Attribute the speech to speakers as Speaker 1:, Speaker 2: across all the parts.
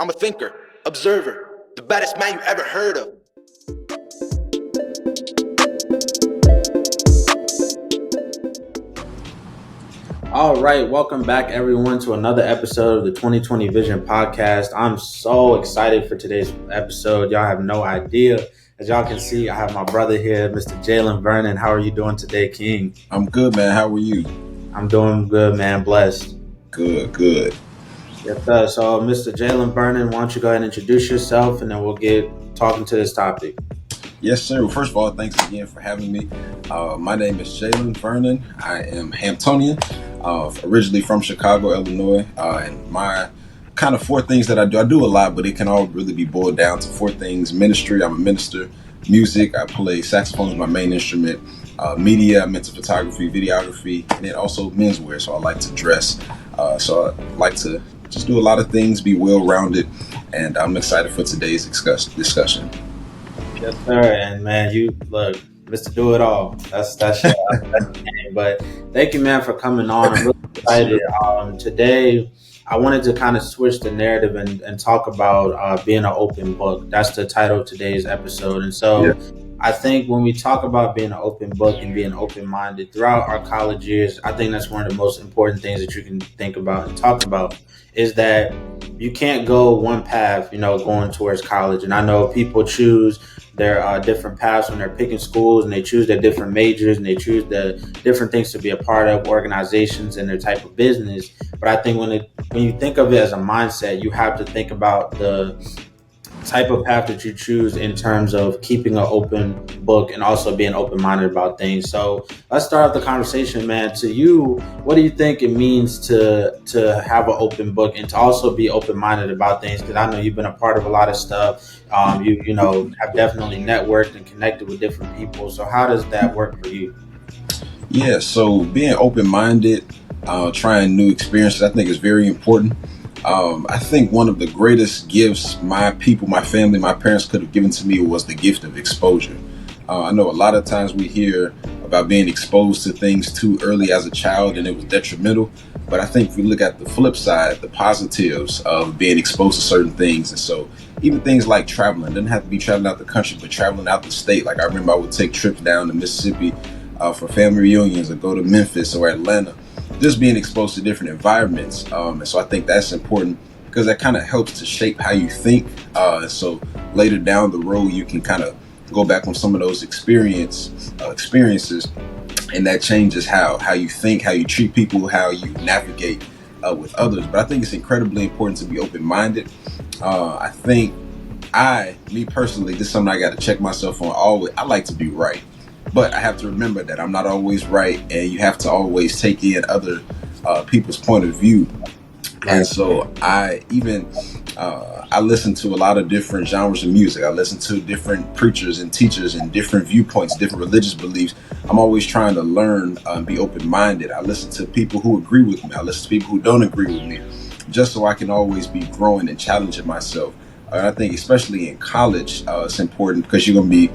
Speaker 1: I'm a thinker, observer, the baddest man you ever heard of.
Speaker 2: All right, welcome back everyone to another episode of the 2020 Vision Podcast. I'm so excited for today's episode. Y'all have no idea. As y'all can see, I have my brother here, Mr. Jalen, Vernon. How are you doing today, King?
Speaker 3: I'm good, man. How are you?
Speaker 2: I'm doing good, man. Blessed.
Speaker 3: Good.
Speaker 2: Yes, sir. So, Mr. Jalen, Vernon, why don't you go ahead and introduce yourself, and then we'll get talking to this topic.
Speaker 3: Yes, sir. Well, first of all, thanks again for having me. My name is Jalen Vernon. I am Hamptonian, originally from Chicago, Illinois. And my kind of four things that I do a lot, but it can all really be boiled down to four things. Ministry, I'm a minister. Music, I play saxophone as my main instrument. Media, I'm into photography, videography, and then also menswear. So I like to dress. So I like to just do a lot of things, be well-rounded, and I'm excited for today's discussion.
Speaker 2: Yes, sir. And man, you look, Mr. Do It All. That's that's your name. But thank you, man, for coming on. I'm really excited. Today, I wanted to kind of switch the narrative and talk about being an open book. That's the title of today's episode. And so,
Speaker 3: Yeah.
Speaker 2: I think when we talk about being an open book and being open-minded throughout our college years, I think that's one of the most important things that you can think about and talk about is that you can't go one path, going towards college. And I know people choose their different paths when they're picking schools, and they choose their different majors, and they choose the different things to be a part of, organizations and their type of business. But I think when you think of it as a mindset, you have to think about the type of path that you choose in terms of keeping an open book and also being open-minded about things. So let's start off the conversation, man. To you, what do you think it means to have an open book and to also be open-minded about things? Because I know you've been a part of a lot of stuff. You have definitely networked and connected with different people. So how does that work for you?
Speaker 3: Yeah, so being open-minded, trying new experiences, I think is very important. I think one of the greatest gifts my people, my family, my parents could have given to me was the gift of exposure. I know a lot of times we hear about being exposed to things too early as a child and it was detrimental. But I think if we look at the flip side, the positives of being exposed to certain things. And so even things like traveling, doesn't have to be traveling out the country, but traveling out the state. Like I remember I would take trips down to Mississippi for family reunions or go to Memphis or Atlanta. Just being exposed to different environments. And so I think that's important because that kind of helps to shape how you think. So later down the road, you can kind of go back on some of those experiences, and that changes how you think, how you treat people, how you navigate with others. But I think it's incredibly important to be open-minded. I think me personally, this is something I got to check myself on. I like to be right. But I have to remember that I'm not always right, and you have to always take in other people's point of view. And so I listen to a lot of different genres of music. I listen to different preachers and teachers and different viewpoints, different religious beliefs. I'm always trying to learn, be open-minded. I listen to people who agree with me. I listen to people who don't agree with me, just so I can always be growing and challenging myself. I think especially in college, it's important because you're going to be,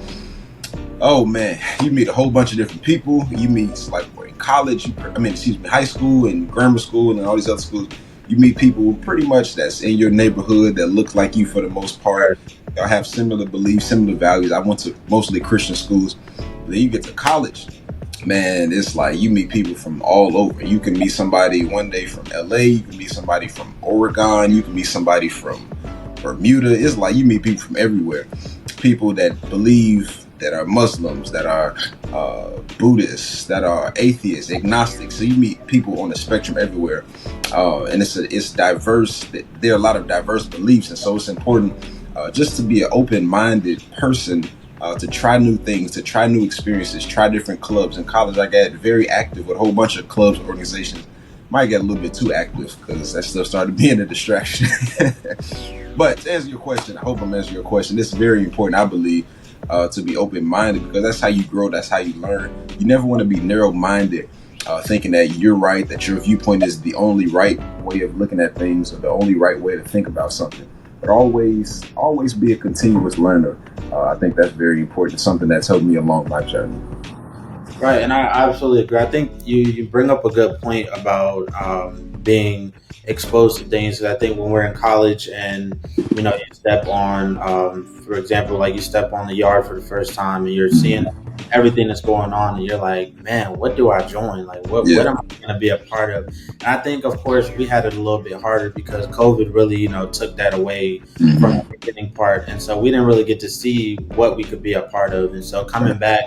Speaker 3: oh man, you meet a whole bunch of different people. You meet in college, high school and grammar school and all these other schools. You meet people pretty much that's in your neighborhood that look like you for the most part. Y'all have similar beliefs, similar values. I went to mostly Christian schools. But then you get to college, man, it's like you meet people from all over. You can meet somebody one day from LA. You can meet somebody from Oregon. You can meet somebody from Bermuda. It's like you meet people from everywhere. People that believe, that are Muslims, that are Buddhists, that are atheists, agnostics. So you meet people on the spectrum everywhere, and it's diverse. There are a lot of diverse beliefs, and so it's important just to be an open-minded person, to try new things, to try new experiences, try different clubs. In college, I got very active with a whole bunch of clubs, organizations. Might get a little bit too active because that stuff started being a distraction. But to answer your question, I hope I'm answering your question. It's very important, I believe, to be open-minded because that's how you grow, that's how you learn. You never want to be narrow-minded, thinking that you're right, that your viewpoint is the only right way of looking at things or the only right way to think about something. But always be a continuous learner. I think that's very important, something that's helped me along my journey.
Speaker 2: Right, and I absolutely agree. I think you bring up a good point about being exposed to things. I think when we're in college and you step on, for example, like you step on the yard for the first time and you're seeing everything that's going on, and you're like, man, what do I join? Like, what
Speaker 3: Yeah.
Speaker 2: am I going to be a part of? And I think, of course, we had it a little bit harder because COVID really, took that away from
Speaker 3: Hmm.
Speaker 2: the beginning part, and so we didn't really get to see what we could be a part of. And so coming back,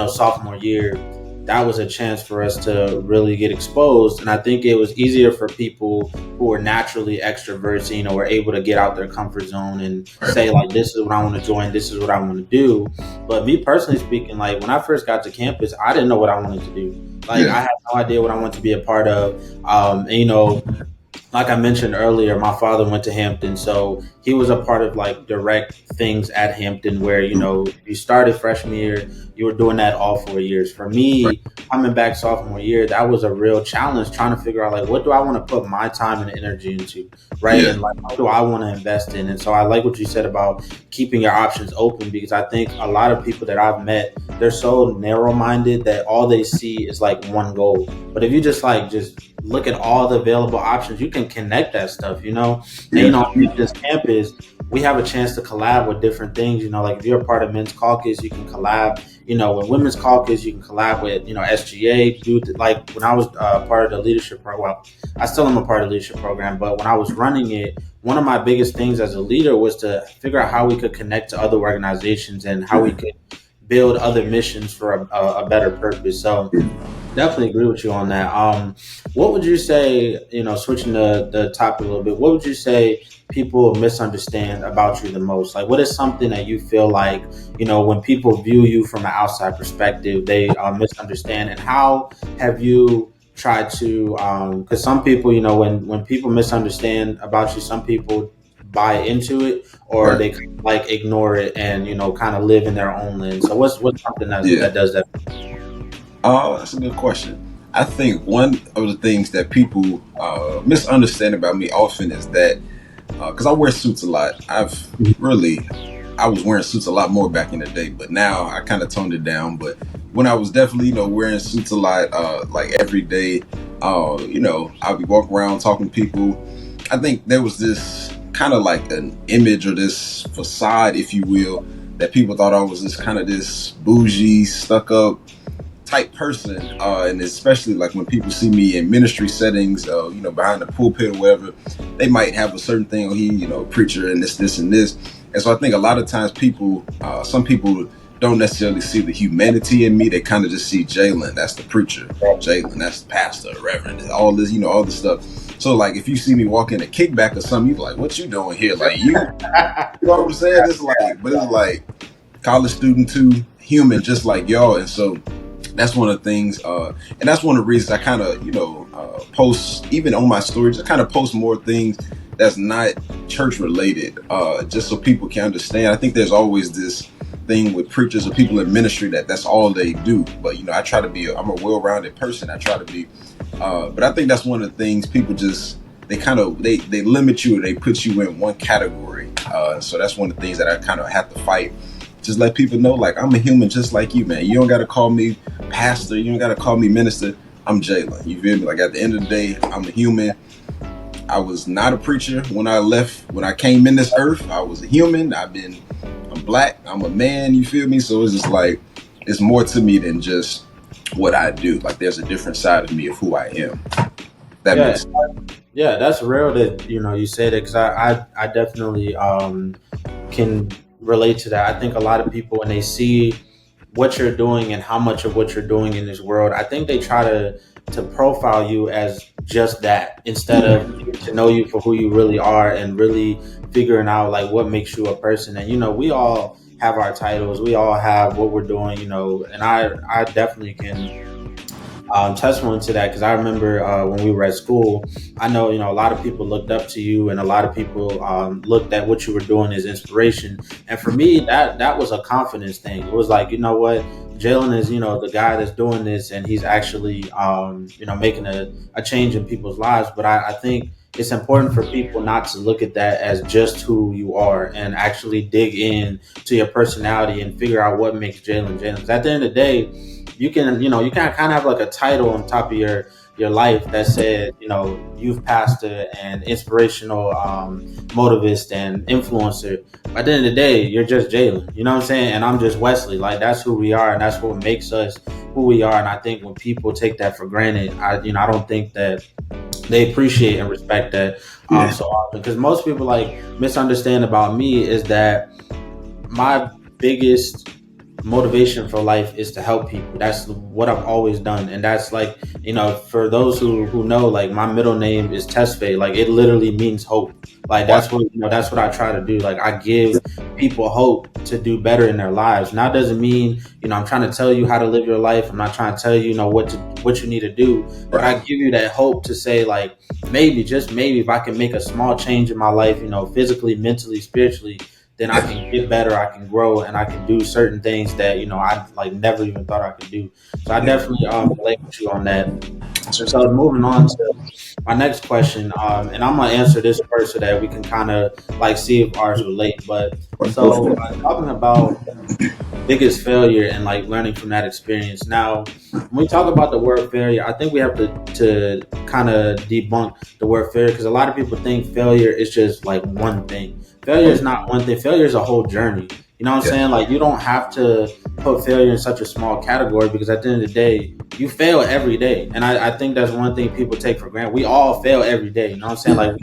Speaker 2: sophomore year, that was a chance for us to really get exposed. And I think it was easier for people who were naturally extroverts, were able to get out their comfort zone and say, like, this is what I want to join, this is what I want to do. But me personally speaking, like when I first got to campus, I didn't know what I wanted to do. Like
Speaker 3: Yeah.
Speaker 2: I had no idea what I wanted to be a part of. And like I mentioned earlier, my father went to Hampton, so he was a part of like direct things at Hampton where, you started freshman year, you were doing that all 4 years. For
Speaker 3: Right.
Speaker 2: me, coming back sophomore year, that was a real challenge trying to figure out like what do I want to put my time and energy into, right?
Speaker 3: Yeah.
Speaker 2: And like what do I want to invest in? And so I like what you said about keeping your options open, because I think a lot of people that I've met, they're so narrow minded that all they see is like one goal. But if you just look at all the available options, you can connect that stuff, And
Speaker 3: Yeah.
Speaker 2: on this campus, we have a chance to collab with different things. Like if you're a part of men's caucus, you can collab. With women's caucus, you can collab with SGA. Like when I was part of the leadership program, well, I still am a part of the leadership program, but when I was running it, one of my biggest things as a leader was to figure out how we could connect to other organizations and how we could build other missions for a better purpose. So definitely agree with you on that. What would you say, switching the topic a little bit, what would you say people misunderstand about you the most? Like, what is something that you feel like, when people view you from an outside perspective, they misunderstand? And how have you tried to, because some people, when people misunderstand about you, some people buy into it or
Speaker 3: Right.
Speaker 2: they kind of, like ignore it and, kind of live in their own lens. So what's something
Speaker 3: Yeah.
Speaker 2: that does that?
Speaker 3: Oh, that's a good question. I think one of the things that people misunderstand about me often is that because I wear suits a lot. I was wearing suits a lot more back in the day, but now I kind of toned it down. But when I was definitely, wearing suits a lot, like every day, I'll be walking around talking to people. I think there was this kind of like an image or this facade, if you will, that people thought I was this bougie, stuck up type person, and especially like when people see me in ministry settings, behind the pulpit or whatever, they might have a certain thing. He, preacher and this and this. And so I think a lot of times some people don't necessarily see the humanity in me. They kind of just see Jalen, that's the preacher. Jalen, that's the pastor, reverend, all this, all this stuff. So like if you see me walk in a kickback or something, you're like, what you doing here? Like you know what I'm saying? It's like college student too, human, just like y'all. And so that's one of the things, and that's one of the reasons I kind of, post, even on my stories, I kind of post more things that's not church related, just so people can understand. I think there's always this thing with preachers or people in ministry that's all they do. But, I try to be, I'm a well-rounded person. I try to be, but I think that's one of the things people just, they limit you or they put you in one category. So that's one of the things that I kind of have to fight. Just let people know, like, I'm a human just like you, man. You don't got to call me pastor. You don't got to call me minister. I'm Jalen. You feel me? Like, at the end of the day, I'm a human. I was not a preacher when I came in this earth. I was a human. I'm black. I'm a man. You feel me? So it's just like, it's more to me than just what I do. Like, there's a different side of me of who I am. That
Speaker 2: Yeah,
Speaker 3: makes sense.
Speaker 2: yeah, that's real that you said it, because I definitely can relate to that. I think a lot of people, when they see what you're doing and how much of what you're doing in this world, I think they try to profile you as just that instead of getting to know you for who you really are and really figuring out like what makes you a person. And we all have our titles, we all have what we're doing, and I definitely can testimony to that, because I remember when we were at school, I know a lot of people looked up to you, and a lot of people looked at what you were doing as inspiration. And for me, that was a confidence thing. It was like, what, Jalen is the guy that's doing this, and he's actually making a change in people's lives. But I think it's important for people not to look at that as just who you are, and actually dig in to your personality and figure out what makes Jalen Jalen. 'Cause at the end of the day, you can kind of have like a title on top of your life that said, youth pastor and inspirational motivist and influencer. At the end of the day, you're just Jalen. You know what I'm saying? And I'm just Wesley. Like, that's who we are, and that's what makes us who we are. And I think when people take that for granted, I don't think that they appreciate and respect that so often. Because most people like misunderstand about me is that my biggest motivation for life is to help people. That's what I've always done. And that's like, for those who know, like, my middle name is Tesfaye. Like, it literally means hope. Like, that's what I try to do. Like, I give people hope to do better in their lives. Now, that doesn't mean, I'm trying to tell you how to live your life. I'm not trying to tell you, what you need to do. But I give you that hope to say, like, maybe, just maybe, if I can make a small change in my life, physically, mentally, spiritually, then I can get better, I can grow, and I can do certain things that, I like never even thought I could do. So I definitely relate with you on that. So moving on to my next question, and I'm gonna answer this first so that we can kind of like see if ours relate. But so talking about biggest failure and like learning from that experience. Now, when we talk about the word failure, I think we have to kind of debunk the word failure, because a lot of people think failure is just like one thing. Failure is not one thing. Failure is a whole journey. You know what I'm saying? Like, you don't have to put failure in such a small category, because at the end of the day, you fail every day. And I think that's one thing people take for granted. We all fail every day. You know what I'm saying? Like,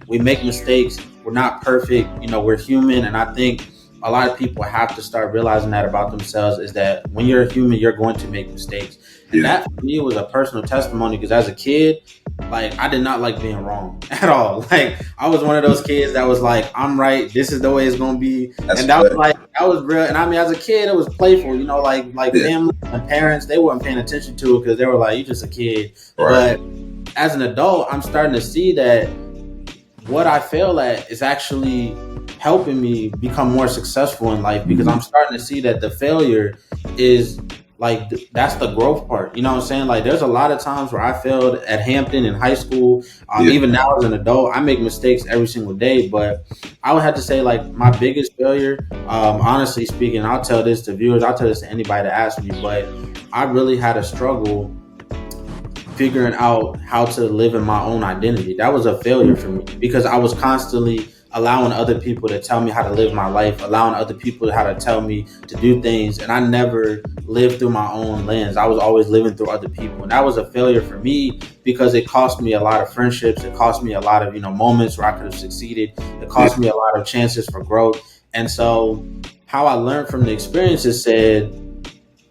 Speaker 2: we make mistakes. We're not perfect. We're human. And I think a lot of people have to start realizing that about themselves, is that when you're a human, you're going to make mistakes. And that for me was a personal testimony, because as a kid, like, I did not like being wrong at all. Like, I was one of those kids that was like, I'm right, this is the way it's gonna be. And that was real. And I mean, as a kid, it was playful, like family and parents, they weren't paying attention to it because they were like, you're just a kid. Right. But as an adult, I'm starting to see that what I fail at is actually helping me become more successful in life, because I'm starting to see that the failure is like, that's the growth part. You know what I'm saying? Like, there's a lot of times where I failed at Hampton in high school. Even now as an adult, I make mistakes every single day. But I would have to say, like, my biggest failure, honestly speaking, I'll tell this to viewers, I'll tell this to anybody that asks me, but I really had a struggle figuring out how to live in my own identity. That was a failure for me, because I was constantly allowing other people to tell me how to live my life, allowing other people how to tell me to do things. And I never lived through my own lens. I was always living through other people. And that was a failure for me, because it cost me a lot of friendships. It cost me a lot of, moments where I could have succeeded. It cost me a lot of chances for growth. And so how I learned from the experiences said,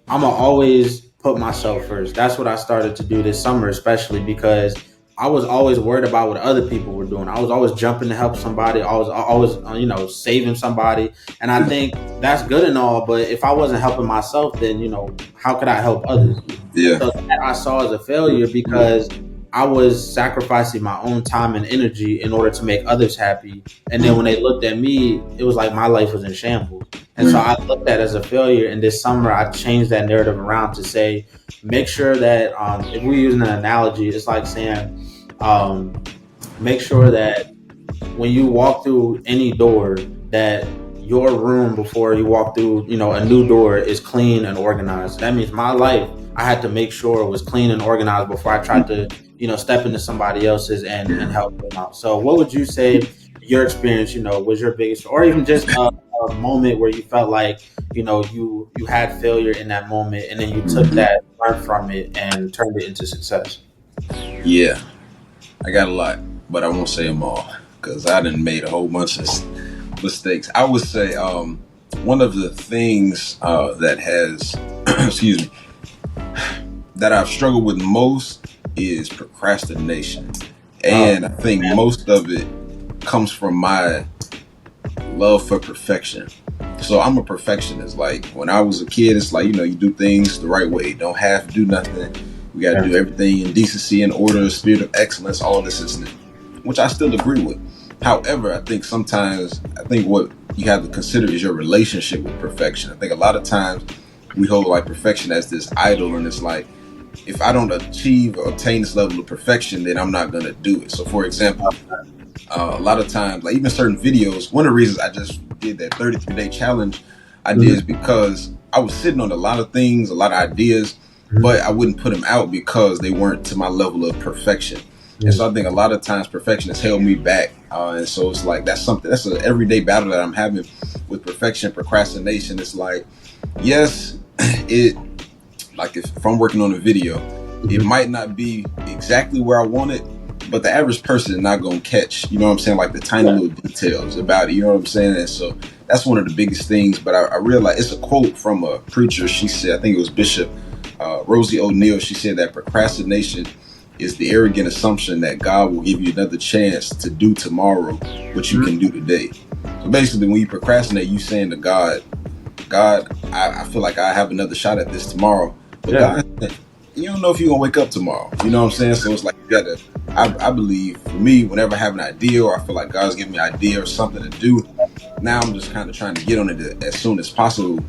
Speaker 2: I'm going to always put myself first. That's what I started to do this summer, especially because I was always worried about what other people were doing. I was always jumping to help somebody. I was always, saving somebody. And I think that's good and all, but if I wasn't helping myself, then, how could I help others? So that I saw as a failure, because I was sacrificing my own time and energy in order to make others happy. And then when they looked at me, it was like my life was in shambles. And so I looked at it as a failure. And this summer, I changed that narrative around to say, make sure that if we're using an analogy, it's like saying, make sure that when you walk through any door, that your room before you walk through, a new door is clean and organized. That means my life, I had to make sure it was clean and organized before I tried to, step into somebody else's and help them out. So what would you say your experience, was your biggest, or even just a moment where you felt like, you had failure in that moment, and then you took that, learned from it, and turned it into success?
Speaker 3: Yeah, I got a lot, but I won't say them all, because I done made a whole bunch of mistakes. I would say one of the things that has, excuse me, that I've struggled with most is procrastination. And I think most of it comes from my love for perfection. So I'm a perfectionist. Like, when I was a kid, it's like, you do things the right way. Don't have to do nothing. We got to do everything in decency and order, spirit of excellence, all this is, which I still agree with. However, I think what you have to consider is your relationship with perfection. I think a lot of times we hold like perfection as this idol, and it's like, if I don't achieve or obtain this level of perfection, then I'm not going to do it. So for example, a lot of times, like even certain videos, one of the reasons I just did that 33-day challenge I did is because I was sitting on a lot of things, a lot of ideas, but I wouldn't put them out because they weren't to my level of perfection. And so I think a lot of times perfection has held me back. And so it's like that's an everyday battle that I'm having with perfection, procrastination. It's like, yes, it like if I'm working on a video, it might not be exactly where I want it, but the average person is not going to catch, you know what I'm saying, like the tiny little details about it, you know what I'm saying? And so that's one of the biggest things. But I realize it's a quote from a preacher. She said, I think it was Bishop Rosie O'Neill. She said that procrastination is the arrogant assumption that God will give you another chance to do tomorrow what you can do today. So basically, when you procrastinate, you saying to God, I feel like I have another shot at this tomorrow. But God, you don't know if you're going to wake up tomorrow. You know what I'm saying? So it's like you got to, I believe, for me, whenever I have an idea or I feel like God's giving me an idea or something to do, now I'm just kind of trying to get on it as soon as possible.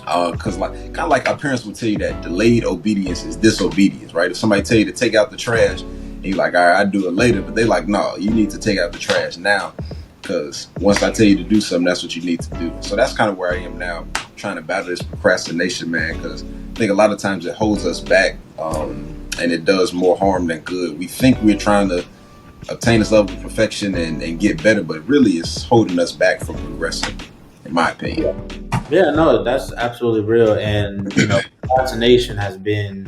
Speaker 3: Because kind of like our parents would tell you that delayed obedience is disobedience, right? If somebody tell you to take out the trash and you're like, all right, I'll do it later. But they like, no, you need to take out the trash now. Because once I tell you to do something, that's what you need to do. So that's kind of where I am now, trying to battle this procrastination, man. Because I think a lot of times it holds us back and it does more harm than good. We think we're trying to obtain this level of perfection and get better, but really it's holding us back from progressing, in my opinion.
Speaker 2: Yeah, no, that's absolutely real. And, procrastination has been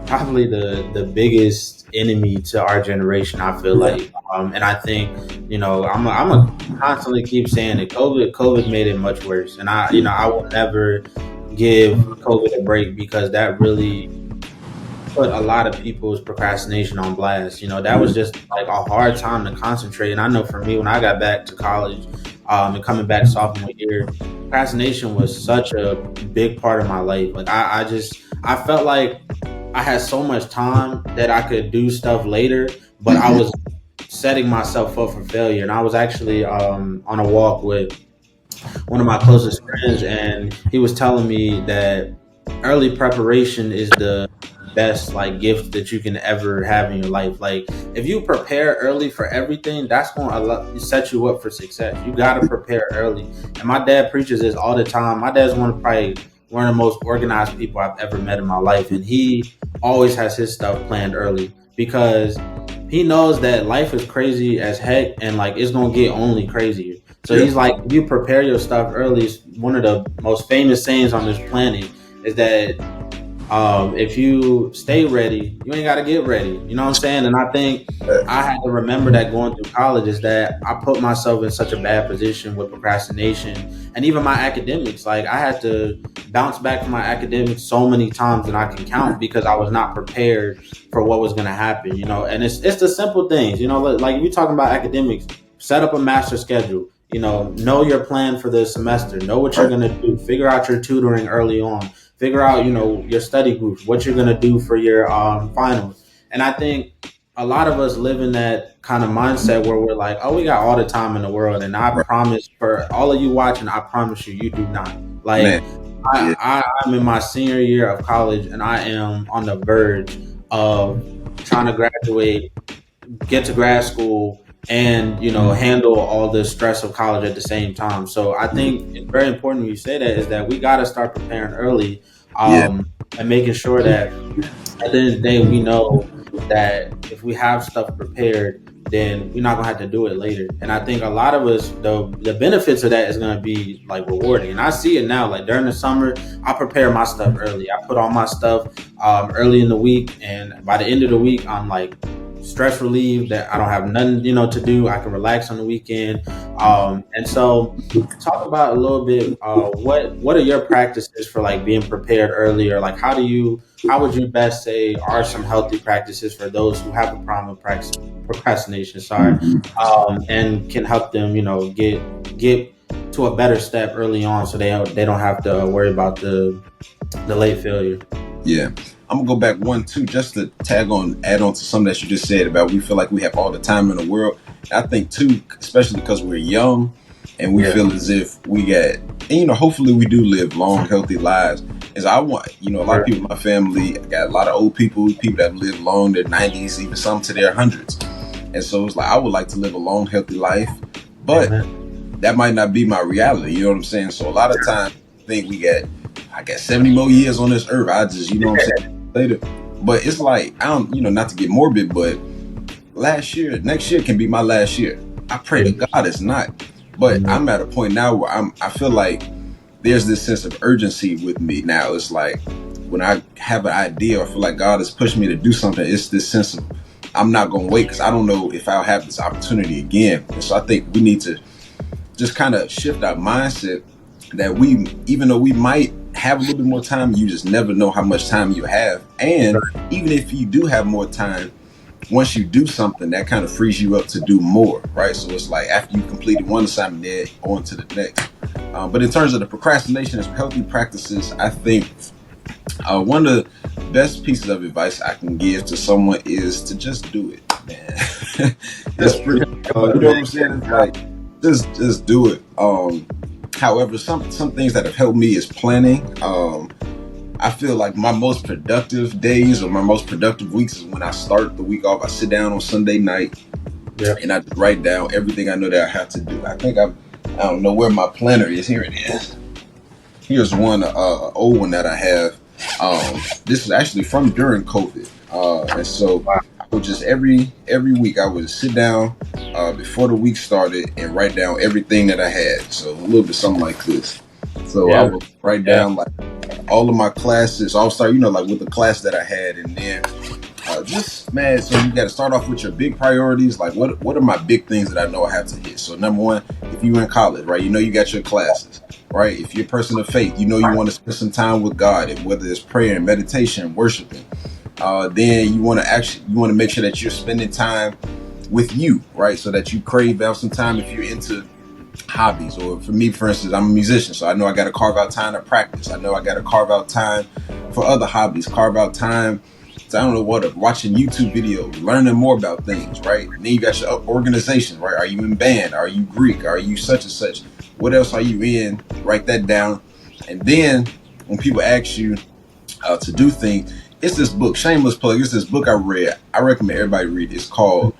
Speaker 2: probably the biggest enemy to our generation, I feel like. And I think, I'm a constantly keep saying it. COVID made it much worse. And I will never give COVID a break because that really put a lot of people's procrastination on blast. That was just like a hard time to concentrate. And I know for me, when I got back to college, and coming back sophomore year, procrastination was such a big part of my life. Like I felt like I had so much time that I could do stuff later, but I was setting myself up for failure. And I was actually on a walk with one of my closest friends, and he was telling me that early preparation is the best gift that you can ever have in your life. Like if you prepare early for everything, that's going to set you up for success. You got to prepare early. And my dad preaches this all the time. My dad's probably one of the most organized people I've ever met in my life, and he always has his stuff planned early because he knows that life is crazy as heck, and it's gonna get only crazier. So he's like, if you prepare your stuff early, one of the most famous sayings on this planet is that if you stay ready, you ain't got to get ready. You know what I'm saying? And I think I had to remember that going through college is that I put myself in such a bad position with procrastination and even my academics. Like I had to bounce back from my academics so many times that I can count because I was not prepared for what was going to happen, and it's the simple things, like if you're talking about academics, set up a master schedule, know your plan for the semester, know what you're going to do, figure out your tutoring early on. Figure out, your study groups, what you're going to do for your finals. And I think a lot of us live in that kind of mindset where we're like, oh, we got all the time in the world. And I promise for all of you watching, I promise you, you do not. I'm in my senior year of college and I am on the verge of trying to graduate, get to grad school, and handle all the stress of college at the same time. So I think it's very important when you say that is that we got to start preparing early, and making sure that at the end of the day we know that if we have stuff prepared, then we're not gonna have to do it later. And I think a lot of us, the benefits of that is gonna be rewarding. And I see it now. Like during the summer, I prepare my stuff early. I put all my stuff early in the week, and by the end of the week, I'm stress relieved that I don't have nothing, to do. I can relax on the weekend. And so talk about a little bit, what are your practices for being prepared earlier? How would you best say are some healthy practices for those who have a problem with procrastination, and can help them, get to a better step early on so they don't have to worry about the late failure.
Speaker 3: Yeah. I'm gonna go back 1-2 just to add on to something that you just said about we feel like we have all the time in the world. I think too, especially because we're young and we feel as if we got, and hopefully we do live long, healthy lives. Is I want, a lot of people in my family, I got a lot of old people that have lived long, their 90s, even some to their hundreds. And so it's I would like to live a long, healthy life, but that might not be my reality. You know what I'm saying? So a lot of times I think we got 70 more years on this earth. I just, later. But it's like, I don't, not to get morbid, but next year can be my last year. I pray to God it's not. But I'm at a point now where I feel like there's this sense of urgency with me now. It's like when I have an idea or feel like God has pushed me to do something, it's this sense of I'm not going to wait because I don't know if I'll have this opportunity again. And so I think we need to just kind of shift our mindset that even though we might have a little bit more time, you just never know how much time you have. And even if you do have more time, once you do something, that kind of frees you up to do more, right? So it's like after you completed one assignment, then on to the next. But in terms of the procrastination as healthy practices, I think one of the best pieces of advice I can give to someone is to just do it, man. It's pretty, you know what I'm saying? It's like just do it. However, some things that have helped me is planning. I feel like my most productive days or my most productive weeks is when I start the week off. I sit down on Sunday night and I just write down everything I know that I have to do. I don't know where my planner is. Here it is. Here's one old one that I have. This is actually from during COVID, and so I would just every week I would sit down before the week started and write down everything that I had. So a little bit something like this. So I would write down like all of my classes. I'll start, like with the class that I had, and then so you got to start off with your big priorities. Like what are my big things that I know I have to hit? So number one, if you're in college, right, you got your classes. Right, if you're a person of faith, you want to spend some time with God, whether it's prayer and meditation, worshiping. Then you want to make sure that you're spending time with you, right? So that you crave out some time if you're into hobbies. Or for me, for instance, I'm a musician, so I know I got to carve out time to practice. I know I got to carve out time for other hobbies. Carve out time to, I don't know what, watching YouTube videos, learning more about things, right? And then you got your organization, right? Are you in band? Are you Greek? Are you such and such? What else are you in? Write that down. And then when people ask you to do things, it's this book, shameless plug. It's this book I read. I recommend everybody read it. It's called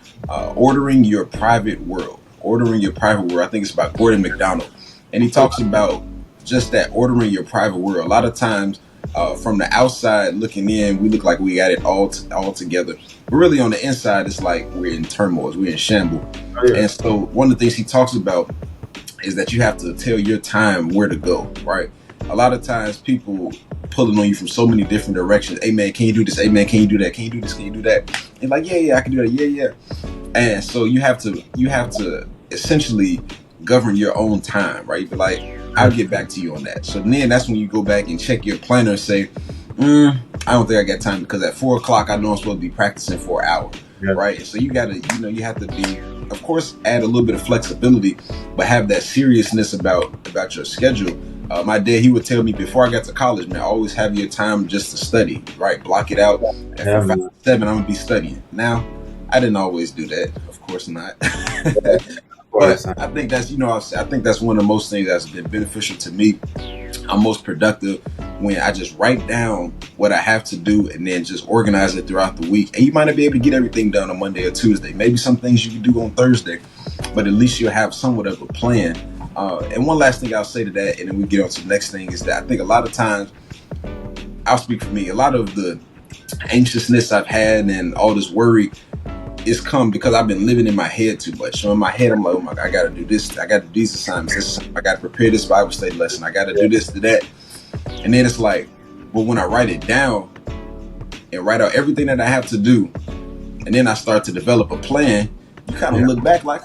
Speaker 3: Ordering Your Private World. Ordering Your Private World. I think it's by Gordon MacDonald. And he talks about just that, ordering your private world. A lot of times from the outside looking in, we look like we got it all together. But really on the inside, it's like we're in turmoil. We're in shambles. Oh, yeah. And so one of the things he talks about is that you have to tell your time where to go, right? A lot of times people pulling on you from so many different directions. Hey man, can you do this? Hey man, can you do that? Can you do this? Can you do that? And like, yeah, I can do that. Yeah. And so you have to essentially govern your own time, right? But like, I'll get back to you on that. So then that's when you go back and check your planner and say, I don't think I got time because at 4:00 I know I'm supposed to be practicing for an hour, right? And so you gotta, you have to be, of course, add a little bit of flexibility, but have that seriousness about your schedule. My dad, he would tell me before I got to college, man, always have your time just to study, right? Block it out. And from 5 to 7, I'm gonna be studying. Now, I didn't always do that, of course not. But I think that's, I think that's one of the most things that's been beneficial to me. I'm most productive when I just write down what I have to do and then just organize it throughout the week. And you might not be able to get everything done on Monday or Tuesday. Maybe some things you can do on Thursday, but at least you'll have somewhat of a plan. And one last thing I'll say to that, and then we get on to the next thing, is that I think a lot of times, I'll speak for me, a lot of the anxiousness I've had and all this worry is come because I've been living in my head too much. So in my head, I'm like, oh my God, I got to do this. I got to do these assignments. I got to prepare this Bible study lesson. I got to do this, do that. And then it's like, well, when I write it down and write out everything that I have to do, and then I start to develop a plan, you kind of look back like,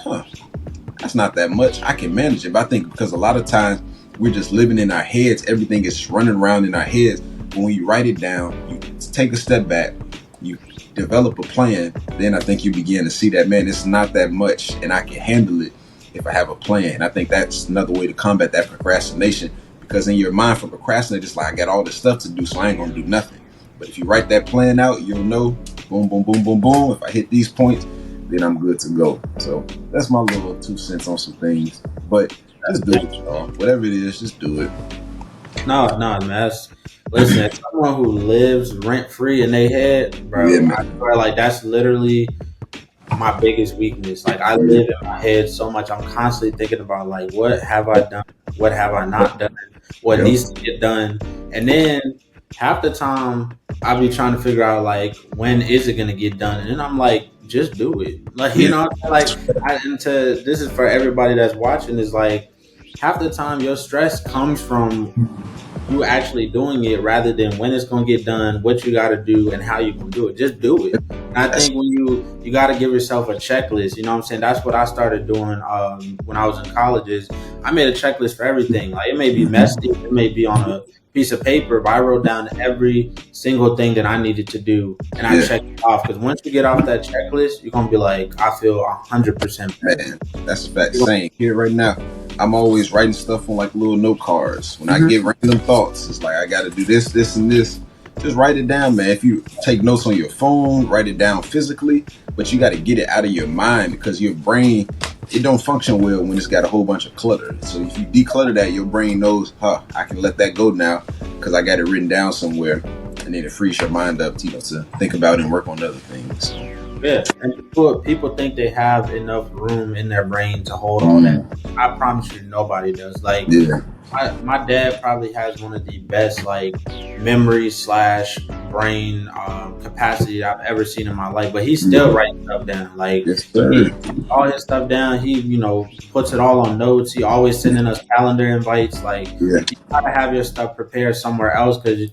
Speaker 3: that's not that much. I can manage it. But I think because a lot of times we're just living in our heads, everything is running around in our heads. But when you write it down, you take a step back, you develop a plan, then I think you begin to see that, man, it's not that much and I can handle it if I have a plan. And I think that's another way to combat that procrastination, because in your mind, for procrastinating, it's like, I got all this stuff to do, so I ain't gonna do nothing. But if you write that plan out, you'll know, boom, boom, boom, boom, boom, if I hit these points, then I'm good to go. So that's my little 2 cents on some things. But just do it, y'all. Whatever it is, just do it.
Speaker 2: No, man. Listen, as someone who lives rent free in their head, bro, I feel like that's literally my biggest weakness. Like, I live in my head so much. I'm constantly thinking about, like, what have I done? What have I not done? What needs to get done? And then half the time I be trying to figure out like when is it gonna get done, and then I'm like, just do it. Like
Speaker 3: Yeah.
Speaker 2: like this is for everybody that's watching. Is like half the time your stress comes from you actually doing it rather than when it's gonna get done, what you got to do, and how you gonna do it. Just do it. And I
Speaker 3: That's
Speaker 2: think when you got to give yourself a checklist. You know what I'm saying? That's what I started doing when I was in college. Is I made a checklist for everything. Like it may be messy, it may be on a piece of paper, but I wrote down every single thing that I needed to do, and I
Speaker 3: yeah,
Speaker 2: checked it off. Because once you get off that checklist, you're gonna be like, I feel 100% better.
Speaker 3: man. That's a fact. Same here right now. I'm always writing stuff on like little note cards. When I get random thoughts, it's like I got to do this, this, and this. Just write it down, man. If you take notes on your phone, write it down physically, but you got to get it out of your mind because your brain, it don't function well when it's got a whole bunch of clutter. So if you declutter that, your brain knows, I can let that go now because I got it written down somewhere, and then it frees your mind up, to think about and work on other things.
Speaker 2: Yeah, and people think they have enough room in their brain to hold all that. I promise you, nobody does. Like
Speaker 3: Yeah,
Speaker 2: my dad probably has one of the best like memory slash brain capacity I've ever seen in my life. But he still writes stuff down. Like
Speaker 3: yes,
Speaker 2: he
Speaker 3: sir.
Speaker 2: all his stuff down. He puts it all on notes. He always sending us calendar invites. Like
Speaker 3: Yeah,
Speaker 2: you gotta have your stuff prepared somewhere else because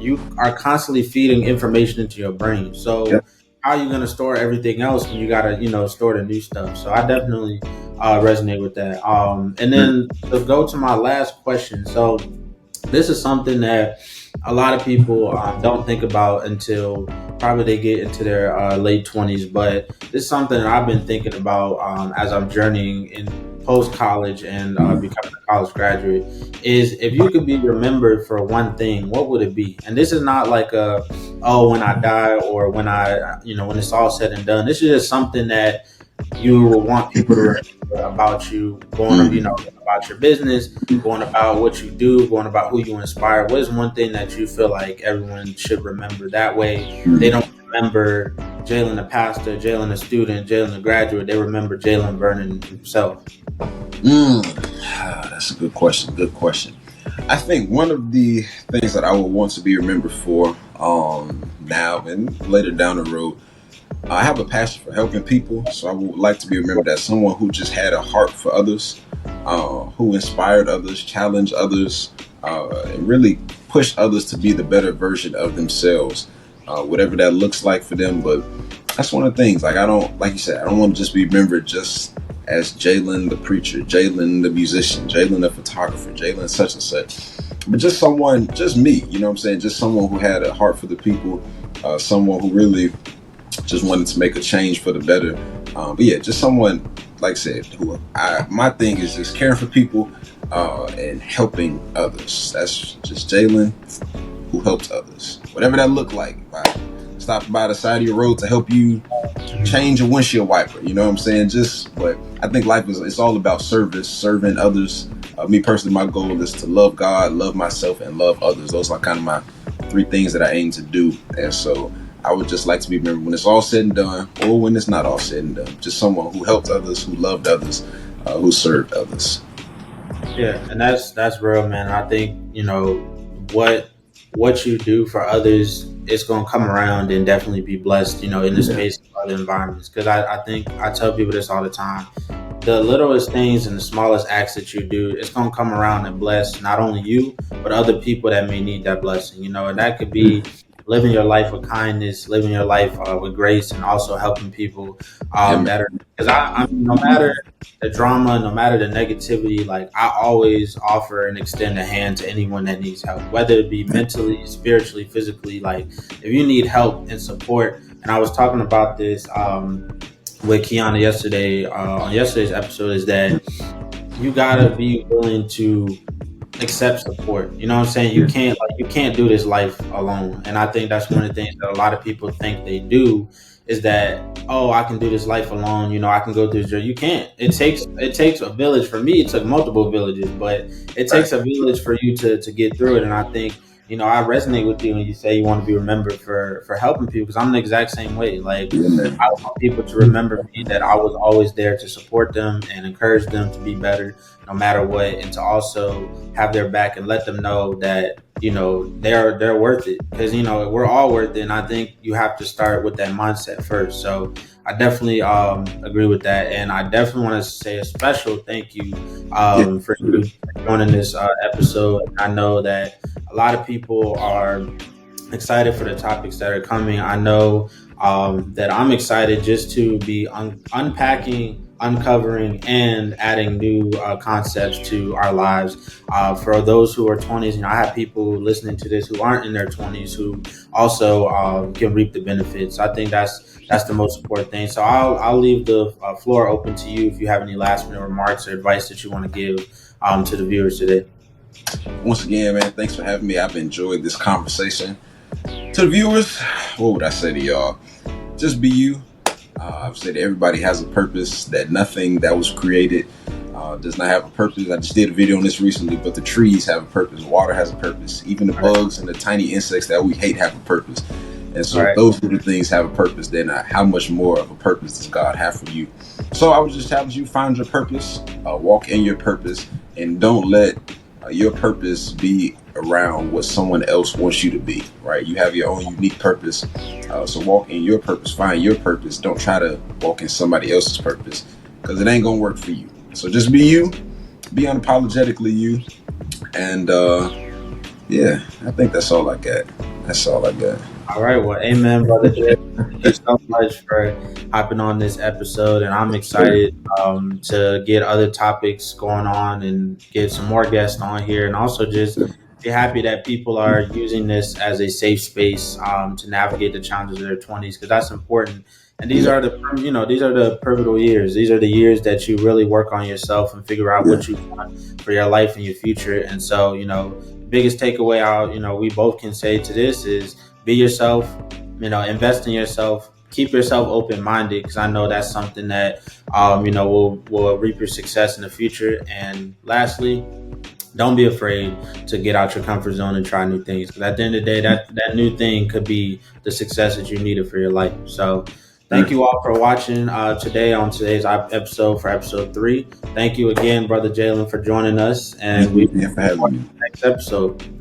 Speaker 2: you are constantly feeding information into your brain.
Speaker 3: yeah.
Speaker 2: So how are you gonna store everything else when you gotta store the new stuff? So I definitely resonate with that. And then to go to my last question. So this is something that a lot of people don't think about until probably they get into their late 20s. But this is something that I've been thinking about as I'm journeying in post college and becoming a college graduate. Is if you could be remembered for one thing, what would it be? And this is not like when I die or when when it's all said and done. This is just something that you will want people to remember about you, about your business, going about what you do, going about who you inspire. What is one thing that you feel like everyone should remember? That way, they don't remember Jalen the pastor, Jalen the student, Jalen the graduate. They remember Jalen Vernon himself.
Speaker 3: That's a good question. Good question. I think one of the things that I would want to be remembered for now and later down the road, I have a passion for helping people. So I would like to be remembered as someone who just had a heart for others, who inspired others, challenged others, and really pushed others to be the better version of themselves, whatever that looks like for them. But that's one of the things. Like like you said, I don't want to just be remembered just as Jalen the preacher, Jalen the musician, Jalen the photographer, Jalen such and such, but just someone, just me. You know what I'm saying? Just someone who had a heart for the people, someone who really just wanted to make a change for the better. But yeah, just someone, like I said, my thing is just caring for people and helping others. That's just Jalen who helps others, whatever that look like. If I stop by the side of your road to help you change a windshield wiper, you know what I'm saying? But I think life it's all about service, serving others. Me personally, my goal is to love God, love myself, and love others. Those are kind of my three things that I aim to do. And so I would just like to be remembered when it's all said and done, or when it's not all said and done. Just someone who helped others, who loved others, who served others.
Speaker 2: Yeah, and that's real, man. I think what you do for others, it's gonna come around and definitely be blessed. In the space of other environments. Because I think I tell people this all the time. The littlest things and the smallest acts that you do, it's gonna come around and bless not only you but other people that may need that blessing. And that could be living your life with kindness, living your life with grace, and also helping people that are. Because I no matter the drama, no matter the negativity, like I always offer and extend a hand to anyone that needs help, whether it be mentally, spiritually, physically. Like if you need help and support, and I was talking about this with Kiana yesterday on yesterday's episode, is that you gotta be willing to accept support. You know what I'm saying? You can't do this life alone. And I think that's one of the things that a lot of people think they do is that, oh, I can do this life alone. I can go through this journey. You can't. It takes a village. For me, it took multiple villages, but it takes a village for you to get through it. And I think, I resonate with you when you say you want to be remembered for helping people, because I'm the exact same way. Like I want people to remember me, that I was always there to support them and encourage them to be better no matter what, and to also have their back and let them know that they're worth it, because we're all worth it, and I think you have to start with that mindset first. So I definitely agree with that, and I definitely want to say a special thank you for you joining this episode. I know that a lot of people are excited for the topics that are coming. I know that I'm excited just to be unpacking, uncovering, and adding new concepts to our lives. For those who are 20s, I have people listening to this who aren't in their 20s who also can reap the benefits. I think that's the most important thing. So I'll leave the floor open to you if you have any last minute remarks or advice that you want to give to the viewers today.
Speaker 3: Once again, man, thanks for having me. I've enjoyed this conversation. To the viewers, what would I say to y'all? Just be you. I've said everybody has a purpose, that nothing that was created does not have a purpose. I just did a video on this recently, but the trees have a purpose. Water has a purpose. Even the bugs and the tiny insects that we hate have a purpose. And so if those little things have a purpose, then how much more of a purpose does God have for you? So I would just challenge you, find your purpose, walk in your purpose, and don't let your purpose be around what someone else wants you to be, right? You have your own unique purpose. So walk in your purpose, find your purpose. Don't try to walk in somebody else's purpose, because it ain't going to work for you. So just be you, be unapologetically you. And yeah, I think that's all I got. That's all I got.
Speaker 2: All right. Well, amen, brother Jalen. Thank you so much for hopping on this episode. And I'm excited to get other topics going on and get some more guests on here. And also just be happy that people are using this as a safe space to navigate the challenges of their 20s, because that's important. And these are the pivotal years. These are the years that you really work on yourself and figure out what you want for your life and your future. And so, biggest takeaway we both can say to this is be yourself, invest in yourself, keep yourself open-minded, because I know that's something that, will reap your success in the future. And lastly, don't be afraid to get out your comfort zone and try new things, because at the end of the day, that new thing could be the success that you needed for your life. So thank you all for watching today on today's episode, for episode 3. Thank you again, brother Jalen, for joining us, and we'll see you in the next episode.